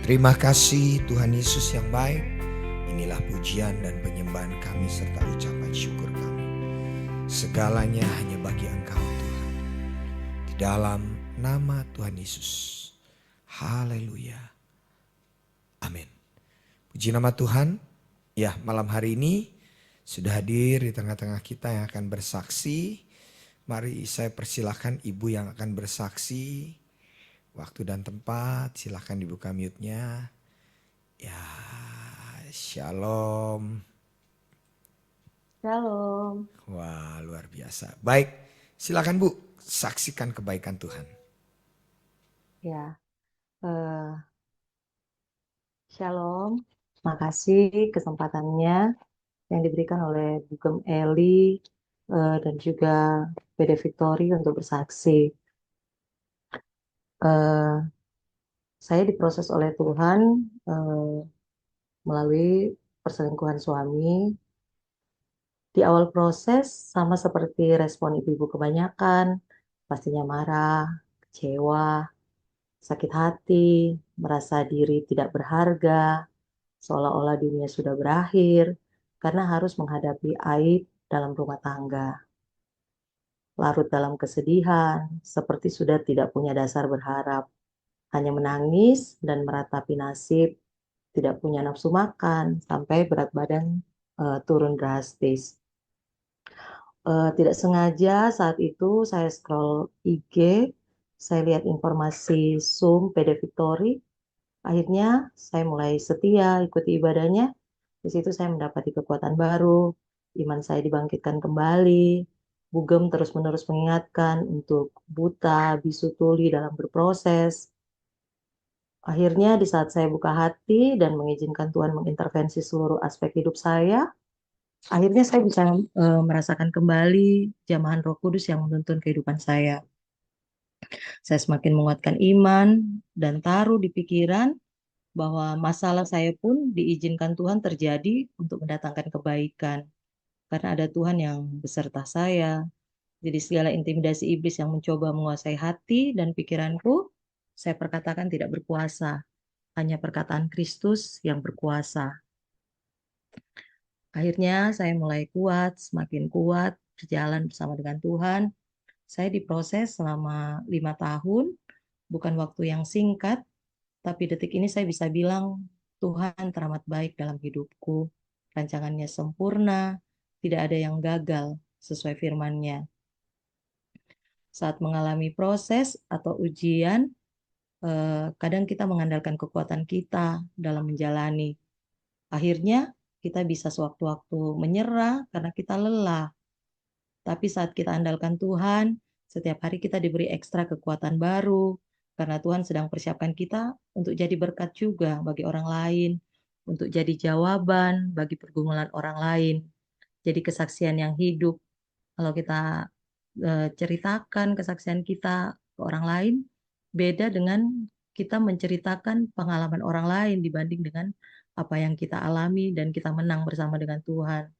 Terima kasih Tuhan Yesus yang baik. Inilah pujian dan penyembahan kami serta ucapan syukur kami. Segalanya hanya bagi Engkau Tuhan. Di dalam nama Tuhan Yesus. Haleluya. Amin. Puji nama Tuhan. Ya, malam hari ini sudah hadir di tengah-tengah kita yang akan bersaksi. Mari saya persilahkan ibu yang akan bersaksi. Waktu dan tempat, silahkan dibuka mute-nya. Ya, shalom. Shalom. Wah, luar biasa. Baik, silakan Bu, saksikan kebaikan Tuhan. Ya, Shalom. Makasih kesempatannya yang diberikan oleh Bugem Eli dan juga PD Victory untuk bersaksi. Eh, saya diproses oleh Tuhan melalui perselingkuhan suami. Di awal proses sama seperti respon ibu-ibu kebanyakan, pastinya marah, kecewa, sakit hati, merasa diri tidak berharga, seolah-olah dunia sudah berakhir karena harus menghadapi aib dalam rumah tangga. Larut dalam kesedihan, seperti sudah tidak punya dasar berharap. Hanya menangis dan meratapi nasib, tidak punya nafsu makan, sampai berat badan turun drastis. Tidak sengaja saat itu saya scroll IG, saya lihat informasi Zoom PD Victory. Akhirnya saya mulai setia ikuti ibadahnya. Di situ saya mendapati kekuatan baru, iman saya dibangkitkan kembali. Bugem terus-menerus mengingatkan untuk buta, bisu tuli dalam berproses. Akhirnya di saat saya buka hati dan mengizinkan Tuhan mengintervensi seluruh aspek hidup saya, akhirnya saya bisa merasakan kembali jamahan Roh Kudus yang menuntun kehidupan saya. Saya semakin menguatkan iman dan taruh di pikiran bahwa masalah saya pun diizinkan Tuhan terjadi untuk mendatangkan kebaikan. Karena ada Tuhan yang beserta saya. Jadi segala intimidasi iblis yang mencoba menguasai hati dan pikiranku, saya perkatakan tidak berkuasa. Hanya perkataan Kristus yang berkuasa. Akhirnya saya mulai kuat, semakin kuat, berjalan bersama dengan Tuhan. Saya diproses selama 5 tahun, bukan waktu yang singkat, tapi detik ini saya bisa bilang Tuhan teramat baik dalam hidupku. Rancangannya sempurna, tidak ada yang gagal sesuai firman-Nya. Saat mengalami proses atau ujian, kadang kita mengandalkan kekuatan kita dalam menjalani. Akhirnya kita bisa sewaktu-waktu menyerah karena kita lelah. Tapi saat kita andalkan Tuhan, setiap hari kita diberi ekstra kekuatan baru, karena Tuhan sedang persiapkan kita untuk jadi berkat juga bagi orang lain, untuk jadi jawaban bagi pergumulan orang lain, jadi kesaksian yang hidup. Kalau kita ceritakan kesaksian kita ke orang lain, beda dengan kita menceritakan pengalaman orang lain dibanding dengan apa yang kita alami dan kita menang bersama dengan Tuhan.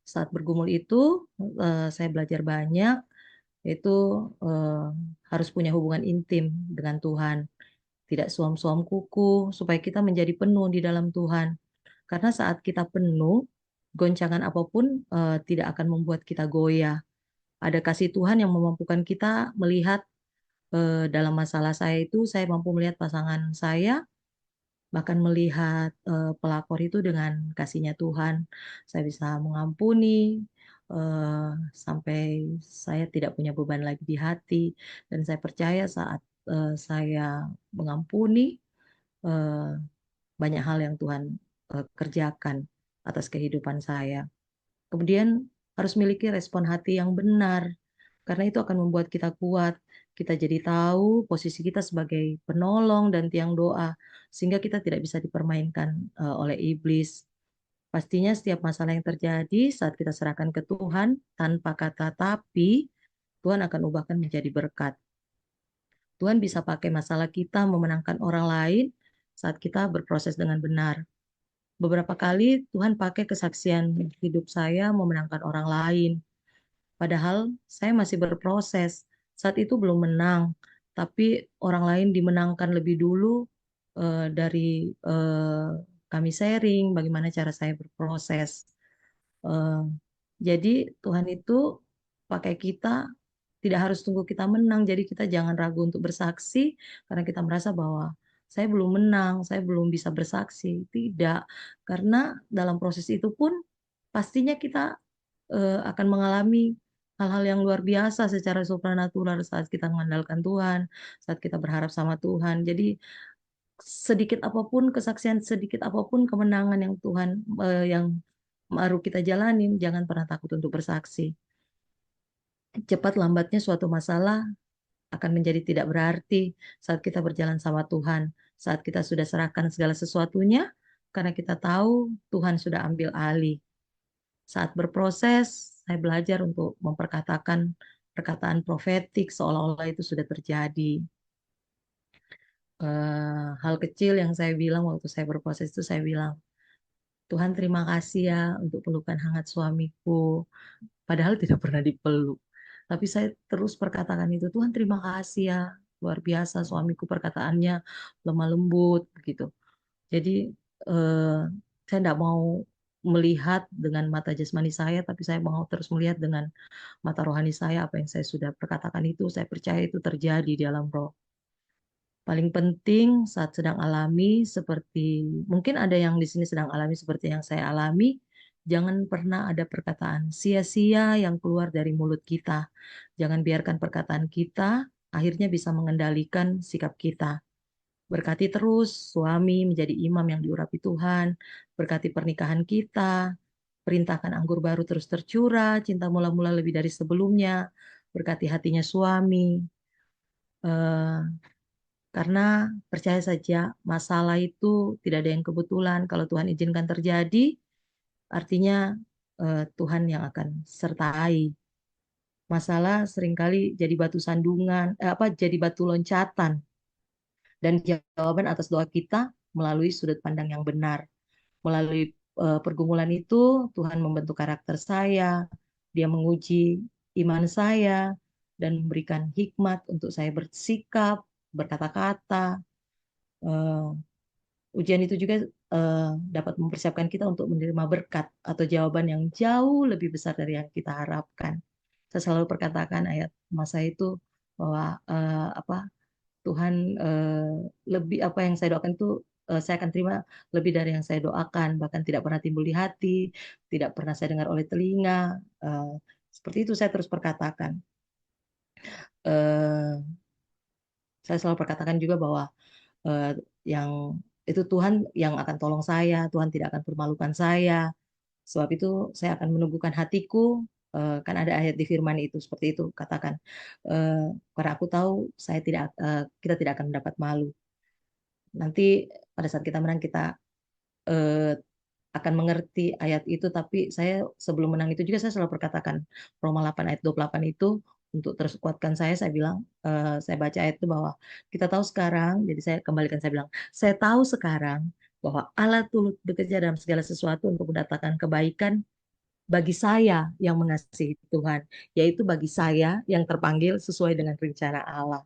Saat bergumul itu, saya belajar banyak, yaitu eh, harus punya hubungan intim dengan Tuhan. Tidak suam-suam kuku, supaya kita menjadi penuh di dalam Tuhan. Karena saat kita penuh, goncangan apapun tidak akan membuat kita goyah. Ada kasih Tuhan yang memampukan kita melihat dalam masalah saya itu, saya mampu melihat pasangan saya, bahkan melihat pelakor itu dengan kasihnya Tuhan. Saya bisa mengampuni eh, sampai saya tidak punya beban lagi di hati. Dan saya percaya saat saya mengampuni, eh, banyak hal yang Tuhan kerjakan atas kehidupan saya. Kemudian harus memiliki respon hati yang benar, karena itu akan membuat kita kuat. Kita jadi tahu posisi kita sebagai penolong dan tiang doa, sehingga kita tidak bisa dipermainkan oleh iblis. Pastinya setiap masalah yang terjadi saat kita serahkan ke Tuhan, tanpa kata tapi, Tuhan akan ubahkan menjadi berkat. Tuhan bisa pakai masalah kita memenangkan orang lain saat kita berproses dengan benar. Beberapa kali Tuhan pakai kesaksian hidup saya memenangkan orang lain. Padahal saya masih berproses. Saat itu belum menang, tapi orang lain dimenangkan lebih dulu. dari kami sharing bagaimana cara saya berproses. Eh, jadi Tuhan itu pakai kita, tidak harus tunggu kita menang. Jadi kita jangan ragu untuk bersaksi karena kita merasa bahwa saya belum menang, saya belum bisa bersaksi. Tidak, karena dalam proses itu pun pastinya kita akan mengalami hal-hal yang luar biasa secara supranatural saat kita mengandalkan Tuhan, saat kita berharap sama Tuhan. Jadi sedikit apapun kesaksian, sedikit apapun kemenangan yang Tuhan yang baru kita jalanin, jangan pernah takut untuk bersaksi. Cepat lambatnya suatu masalah akan menjadi tidak berarti saat kita berjalan sama Tuhan, saat kita sudah serahkan segala sesuatunya, karena kita tahu Tuhan sudah ambil alih. Saat berproses, saya belajar untuk memperkatakan perkataan profetik seolah-olah itu sudah terjadi. Hal kecil yang saya bilang waktu saya berproses itu, saya bilang, Tuhan terima kasih ya untuk pelukan hangat suamiku. Padahal tidak pernah dipeluk. Tapi saya terus perkatakan itu, Tuhan terima kasih ya. Luar biasa suamiku perkataannya lemah lembut begitu. Jadi eh, saya tidak mau melihat dengan mata jasmani saya, tapi saya mau terus melihat dengan mata rohani saya. Apa yang saya sudah perkatakan itu, saya percaya itu terjadi di dalam roh. Paling penting saat sedang alami seperti, mungkin ada yang di sini sedang alami seperti yang saya alami, jangan pernah ada perkataan sia-sia yang keluar dari mulut kita. Jangan biarkan perkataan kita akhirnya bisa mengendalikan sikap kita. Berkati terus suami menjadi imam yang diurapi Tuhan, berkati pernikahan kita, perintahkan anggur baru terus tercurah, cinta mula-mula lebih dari sebelumnya, berkati hatinya suami. Eh, karena percaya saja, masalah itu tidak ada yang kebetulan. Kalau Tuhan izinkan terjadi, artinya Tuhan yang akan sertai. Masalah seringkali jadi batu sandungan, jadi batu loncatan dan jawaban atas doa kita melalui sudut pandang yang benar. Melalui pergumulan itu, Tuhan membentuk karakter saya, Dia menguji iman saya, dan memberikan hikmat untuk saya bersikap, berkata-kata. Eh, Ujian itu juga dapat mempersiapkan kita untuk menerima berkat atau jawaban yang jauh lebih besar dari yang kita harapkan. Saya selalu perkatakan ayat masa itu bahwa Tuhan lebih apa yang saya doakan itu saya akan terima lebih dari yang saya doakan, bahkan tidak pernah timbul di hati, tidak pernah saya dengar oleh telinga. Eh, Seperti itu saya terus perkatakan. Eh, saya selalu perkatakan juga bahwa eh, yang itu Tuhan yang akan tolong saya, Tuhan tidak akan permalukan saya. Sebab itu saya akan menumbuhkan hatiku, kan ada ayat di firman itu seperti itu, katakan, eh, karena aku tahu kita tidak akan mendapat malu. Nanti pada saat kita menang kita eh, akan mengerti ayat itu, tapi saya sebelum menang itu juga saya selalu perkatakan Roma 8 ayat 28 itu untuk terus kuatkan saya bilang, saya baca ayat itu bahwa kita tahu sekarang, jadi saya kembalikan, saya bilang, saya tahu sekarang bahwa Allah turut bekerja dalam segala sesuatu untuk mendatangkan kebaikan bagi saya yang mengasihi Tuhan, yaitu bagi saya yang terpanggil sesuai dengan rencana Allah.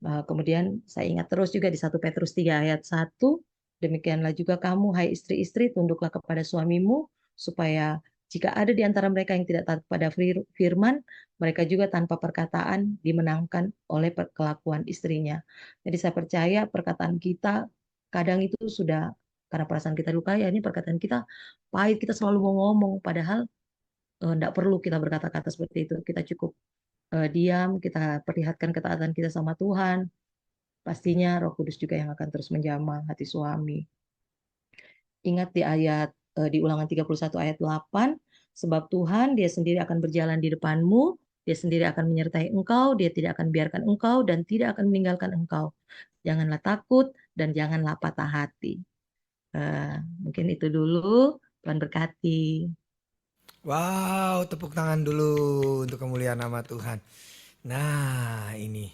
Kemudian saya ingat terus juga di 1 Petrus 3 ayat 1, demikianlah juga kamu, hai istri-istri, tunduklah kepada suamimu, supaya jika ada di antara mereka yang tidak taat pada firman, mereka juga tanpa perkataan dimenangkan oleh kelakuan istrinya. Jadi saya percaya perkataan kita kadang itu sudah, karena perasaan kita luka, ya ini perkataan kita pahit, kita selalu mau ngomong, padahal tidak perlu kita berkata-kata seperti itu. Kita cukup diam, kita perlihatkan ketaatan kita sama Tuhan. Pastinya Roh Kudus juga yang akan terus menjamah hati suami. Ingat di ayat di Ulangan 31 ayat 8, sebab Tuhan Dia sendiri akan berjalan di depanmu, Dia sendiri akan menyertai engkau, Dia tidak akan biarkan engkau dan tidak akan meninggalkan engkau. Janganlah takut dan janganlah patah hati. Mungkin itu dulu. Tuhan berkati. Wow, tepuk tangan dulu untuk kemuliaan nama Tuhan. Nah, ini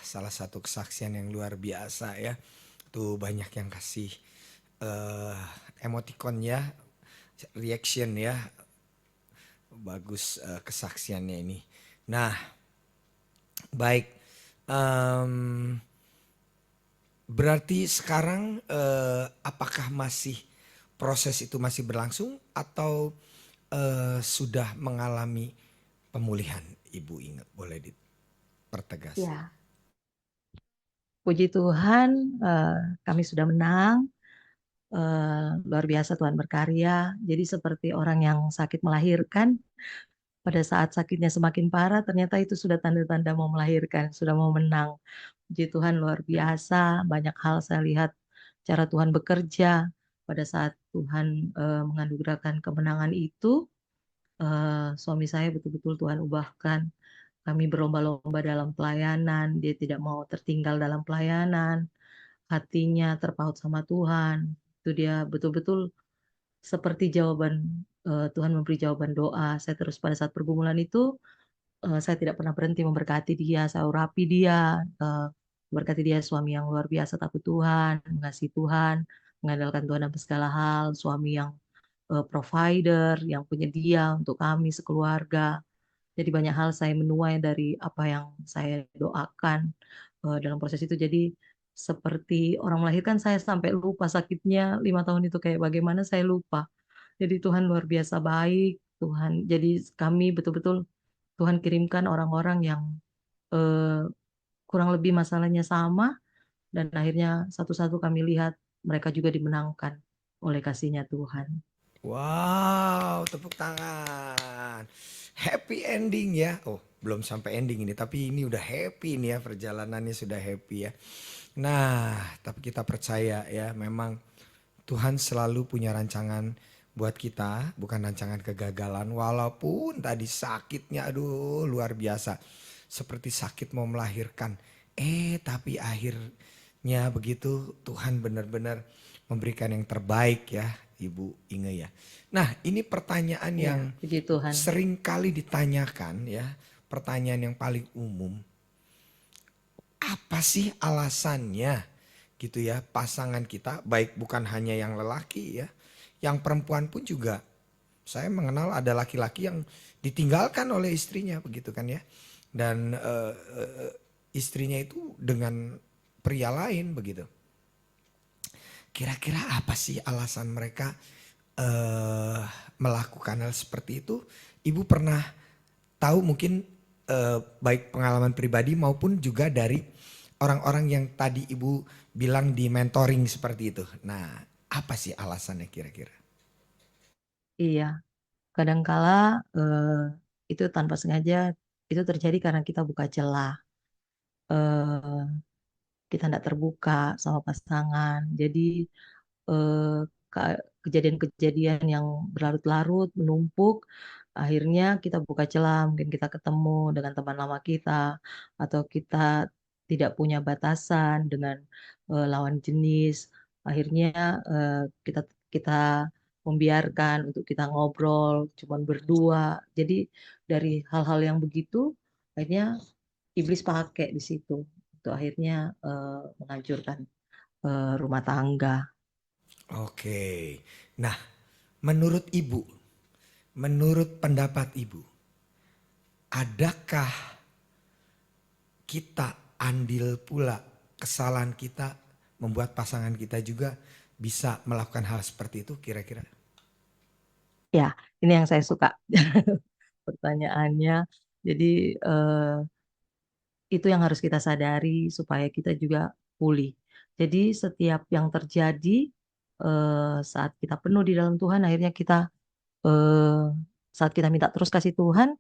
salah satu kesaksian yang luar biasa ya. Tuh banyak yang kasih eh, emoticon ya, reaction ya. Bagus kesaksiannya ini. Nah, baik. Em, Berarti sekarang apakah masih proses itu masih berlangsung atau sudah mengalami pemulihan? Ibu ingat, boleh dipertegas. Ya, puji Tuhan, kami sudah menang. Luar biasa Tuhan berkarya. Jadi seperti orang yang sakit melahirkan, pada saat sakitnya semakin parah, ternyata itu sudah tanda-tanda mau melahirkan, sudah mau menang. Puji Tuhan luar biasa, banyak hal saya lihat cara Tuhan bekerja. Pada saat Tuhan menganugerahkan kemenangan itu, suami saya betul-betul Tuhan ubahkan. Kami berlomba-lomba dalam pelayanan, dia tidak mau tertinggal dalam pelayanan, hatinya terpaut sama Tuhan. Itu dia betul-betul seperti jawaban Tuhan memberi jawaban doa. Saya terus pada saat pergumulan itu, saya tidak pernah berhenti memberkati dia, saya urapi dia, memberkati dia suami yang luar biasa takut Tuhan, mengasihi Tuhan, mengandalkan Tuhan dalam segala hal, suami yang provider, yang penyedia untuk kami sekeluarga. Jadi banyak hal saya menuai dari apa yang saya doakan dalam proses itu. Jadi seperti orang melahirkan saya sampai lupa sakitnya 5 tahun itu kayak bagaimana saya lupa. Jadi Tuhan luar biasa baik, Tuhan. Jadi kami betul-betul Tuhan kirimkan orang-orang yang eh, kurang lebih masalahnya sama dan akhirnya satu-satu kami lihat mereka juga dimenangkan oleh kasihnya Tuhan. Wow, tepuk tangan. Happy ending ya. Oh, belum sampai ending ini, tapi ini udah happy nih ya, perjalanannya sudah happy ya. Nah, tapi kita percaya ya, memang Tuhan selalu punya rancangan buat kita, bukan rancangan kegagalan. Walaupun tadi sakitnya aduh luar biasa. Seperti sakit mau melahirkan. Tapi akhirnya begitu Tuhan benar-benar memberikan yang terbaik ya, Ibu Inge ya. Nah, ini pertanyaan Ya, yang puji Tuhan. sering kali ditanyakan ya. Pertanyaan yang paling umum. Apa sih alasannya gitu ya, pasangan kita, baik bukan hanya yang lelaki ya, yang perempuan pun juga. Saya mengenal ada laki-laki yang ditinggalkan oleh istrinya begitu kan ya. Dan istrinya itu dengan pria lain begitu. Kira-kira apa sih alasan mereka eh melakukan hal seperti itu? Ibu pernah tahu mungkin baik pengalaman pribadi maupun juga dari orang-orang yang tadi Ibu bilang di mentoring seperti itu. Nah, apa sih alasannya kira-kira? Iya, kadangkala itu tanpa sengaja itu terjadi karena kita buka celah. Eh, kita tidak terbuka sama pasangan. Jadi eh, kejadian-kejadian yang berlarut-larut menumpuk, akhirnya kita buka celah, mungkin kita ketemu dengan teman lama kita, atau kita tidak punya batasan dengan lawan jenis, akhirnya eh, kita kita membiarkan untuk kita ngobrol cuman berdua. Jadi dari hal-hal yang begitu, akhirnya iblis pakai di situ, untuk akhirnya menghancurkan rumah tangga. Oke. Nah, menurut Ibu, menurut pendapat Ibu, adakah kita andil pula kesalahan kita membuat pasangan kita juga bisa melakukan hal seperti itu kira-kira? Ya, ini yang saya suka pertanyaannya. Jadi eh, itu yang harus kita sadari supaya kita juga pulih. Jadi setiap yang terjadi saat kita penuh di dalam Tuhan, akhirnya kita eh, saat kita minta terus kasih Tuhan,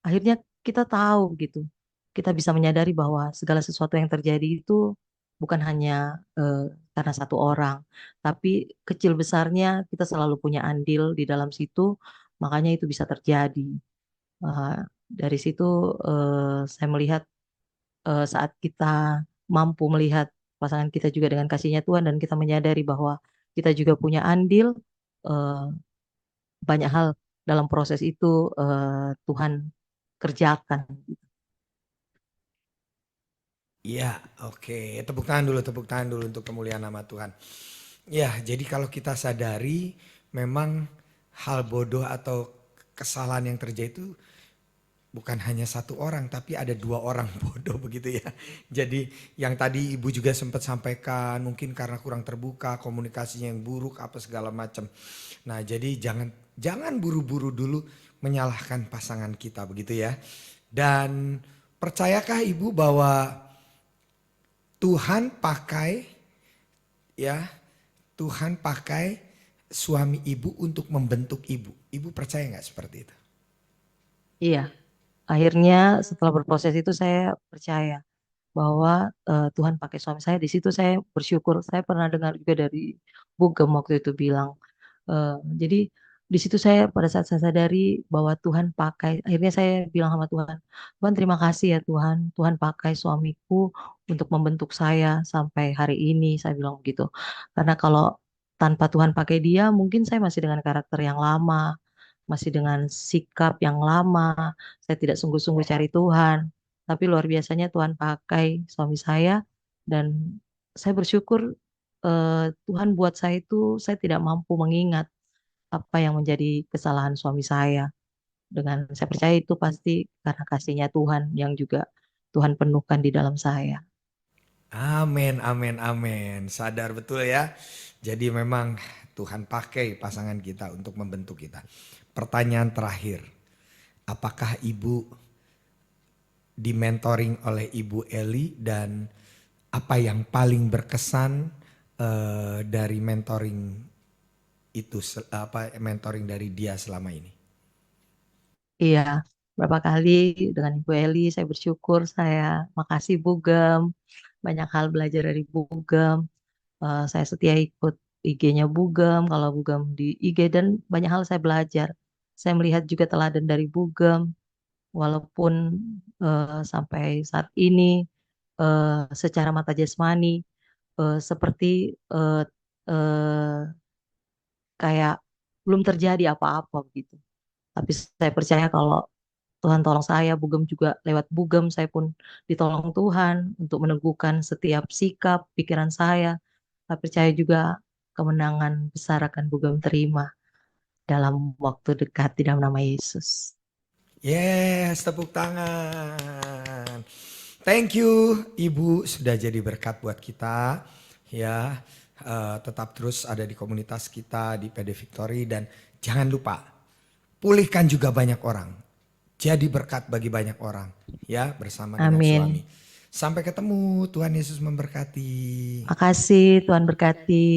akhirnya kita tahu gitu. Kita bisa menyadari bahwa segala sesuatu yang terjadi itu bukan hanya karena satu orang, tapi kecil besarnya kita selalu punya andil di dalam situ, makanya itu bisa terjadi. Eh, dari situ saya melihat saat kita mampu melihat pasangan kita juga dengan kasihnya Tuhan dan kita menyadari bahwa kita juga punya andil, eh, banyak hal dalam proses itu Tuhan kerjakan. Iya, oke. Tepuk tangan dulu untuk kemuliaan nama Tuhan. Ya, jadi kalau kita sadari memang hal bodoh atau kesalahan yang terjadi itu bukan hanya satu orang tapi ada dua orang bodoh begitu ya. Jadi yang tadi ibu juga sempat sampaikan mungkin karena kurang terbuka, komunikasinya yang buruk apa segala macam. Nah jadi jangan buru-buru dulu menyalahkan pasangan kita begitu ya. Dan percayakah ibu bahwa Tuhan pakai ya, Tuhan pakai suami ibu untuk membentuk ibu. Ibu percaya nggak seperti itu? Iya, akhirnya setelah berproses itu saya percaya bahwa Tuhan pakai suami saya. Di situ saya bersyukur. Saya pernah dengar juga dari Bugem waktu itu bilang, jadi di situ saya pada saat saya sadari bahwa Tuhan pakai, akhirnya saya bilang sama Tuhan, Tuhan terima kasih ya Tuhan, Tuhan pakai suamiku untuk membentuk saya sampai hari ini, saya bilang begitu. Karena kalau tanpa Tuhan pakai dia, mungkin saya masih dengan karakter yang lama, masih dengan sikap yang lama, saya tidak sungguh-sungguh cari Tuhan. Tapi luar biasanya Tuhan pakai suami saya dan saya bersyukur Tuhan buat saya itu saya tidak mampu mengingat apa yang menjadi kesalahan suami saya. Dengan saya percaya itu pasti karena kasihnya Tuhan yang juga Tuhan penuhkan di dalam saya. Amin, amin, amin. Sadar betul ya. Jadi memang Tuhan pakai pasangan kita untuk membentuk kita. Pertanyaan terakhir, apakah ibu dimentoring oleh Ibu Eli dan apa yang paling berkesan dari mentoring itu, apa mentoring dari dia selama ini? Iya, berapa kali dengan Ibu Eli saya bersyukur, saya makasih Bugem, banyak hal belajar dari Bugem. Saya setia ikut IG-nya Bugem, kalau Bugem di IG dan banyak hal saya belajar. Saya melihat juga teladan dari Bugem, walaupun sampai saat ini secara mata jasmani seperti eh, eh, kayak belum terjadi apa-apa begitu. Tapi saya percaya kalau Tuhan tolong saya, Bugem juga lewat Bugem saya pun ditolong Tuhan untuk meneguhkan setiap sikap, pikiran saya. Saya percaya juga kemenangan besar akan Bugem terima dalam waktu dekat di dalam nama Yesus. Yes, tepuk tangan. Thank you Ibu sudah jadi berkat buat kita ya. Tetap terus ada di komunitas kita di PD Victory dan jangan lupa pulihkan juga banyak orang. Jadi berkat bagi banyak orang ya bersama dengan suami. Amin. Sampai ketemu, Tuhan Yesus memberkati. Makasih, Tuhan berkati.